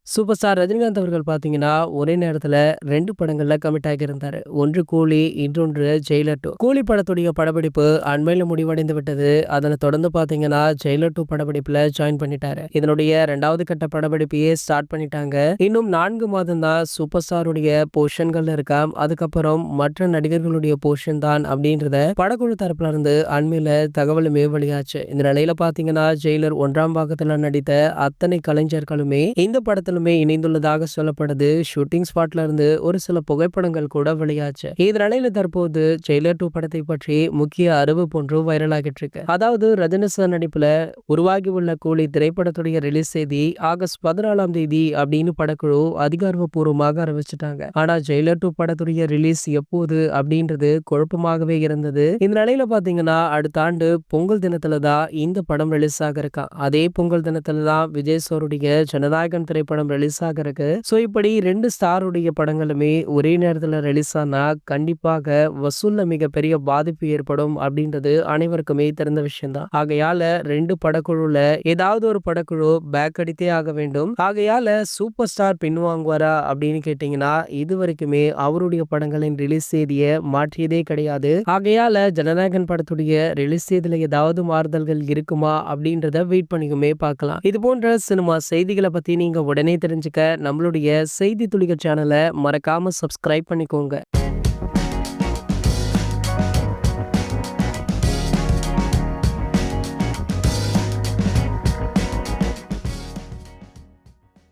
Super star Rajinikanth அவர்கள் பார்த்தீங்கன்னா, ஒரே நேரத்தில 2 படங்கள்ல கமிட் ஆகியிருந்தாரு. ஒன்று கூலி, இன்னொன்று ஜெயிலர் 2. கூலி படத்துடைய படப்பிடிப்பு அண்மையில முடிவடைந்து விட்டது. அதனைத் தொடர்ந்து பார்த்தீங்கன்னா, ஜெயிலர் 2 படப்பிடிப்புல ஜாயின் பண்ணிட்டாரு. இதனுடைய 2வது கட்ட படப்பிடிப்பையே ஸ்டார்ட் பண்ணிட்டாங்க. இன்னும் 4 மாதம் தான் சூப்பர் ஸ்டாருடைய போர்ஷன்கள் இருக்காம். அதுக்கப்புறம் மற்ற நடிகர்களுடைய போர்ஷன் தான் அப்படின்றத படக்குழு தரப்புல இருந்து அண்மையில தகவலுமே வெளியாச்சு. இந்த நிலையில பார்த்தீங்கன்னா, ஜெயிலர் 1ஆம் பாகத்துல நடித்த அத்தனை கலைஞர்களுமே இந்த படத்துல இணைந்துள்ளதாக சொல்லப்படுது. ஷூட்டிங் ஸ்பாட்ல இருந்து ஒரு சில புகைப்படங்கள் கூட வெளியாச்சு. இந்த நிலையில தற்போது ஜெயிலர் 2 படத்தை பற்றி முக்கிய அறிவிப்பு ஒன்று வைரலாகிட்டு இருக்கு. அதாவது ரஜினி சார் நடிப்புல உருவாகி உள்ள கூலி திரைப்படத்துடைய ரிலீஸ் தேதி ஆகஸ்ட் 14ஆம் தேதி அப்படின்னு படக்குழு அதிகாரப்பூர்வமாக அறிவிச்சிட்டாங்க. ஆனா ஜெயிலர் 2 படத்துடைய ரிலீஸ் எப்போது அப்படின்றது குழப்பமாகவே இருந்தது. இந்த நிலையில பாத்தீங்கன்னா அடுத்த ஆண்டு பொங்கல் தினத்துல தான் இந்த படம் ரிலீஸ் ஆக இருக்கா. அதே பொங்கல் தினத்துல தான் விஜய் சாருடைய ஜனநாயகன் திரைப்படம் ரிலீஸ் ஆக இருக்கு. சோ இப்படி 2 ஸ்டாருடைய படங்களுமே ஒரே நேரத்துல ரிலீஸ் ஆனா கண்டிப்பாக வசூல்ல மிகப்பெரிய பாதிப்பு ஏற்படும் அப்படின்றது அனைவருக்குமே தெரிந்த விஷயம் தான். ஆகையால 2 படக்குழுல ஏதாவது ஒரு படக்குழு பேக் அடித்தே ஆக வேண்டும். ஆகையால சூப்பர் ஸ்டார் பின்வாங்குவாரா அப்படின்னு கேட்டீங்கன்னா இது வரைக்குமே அவருடைய படங்களின் ரிலீஸ் தேதியை மாற்றியதே கிடையாது. ஆகையால ஜனநாயகன் படத்துடைய ரிலீஸ் தேதியில ஏதாவது மாறுதல்கள் இருக்குமா அப்படின்றத வெயிட் பண்ணிக்குமே பார்க்கலாம். இது போன்ற சினிமா செய்திகளை பத்தி நீங்க உடனே தெரிஞ்சுக்க நம்மளுடைய செய்தி துளிகள் சேனலை மறக்காம சப்ஸ்கிரைப் பண்ணிக்கோங்க.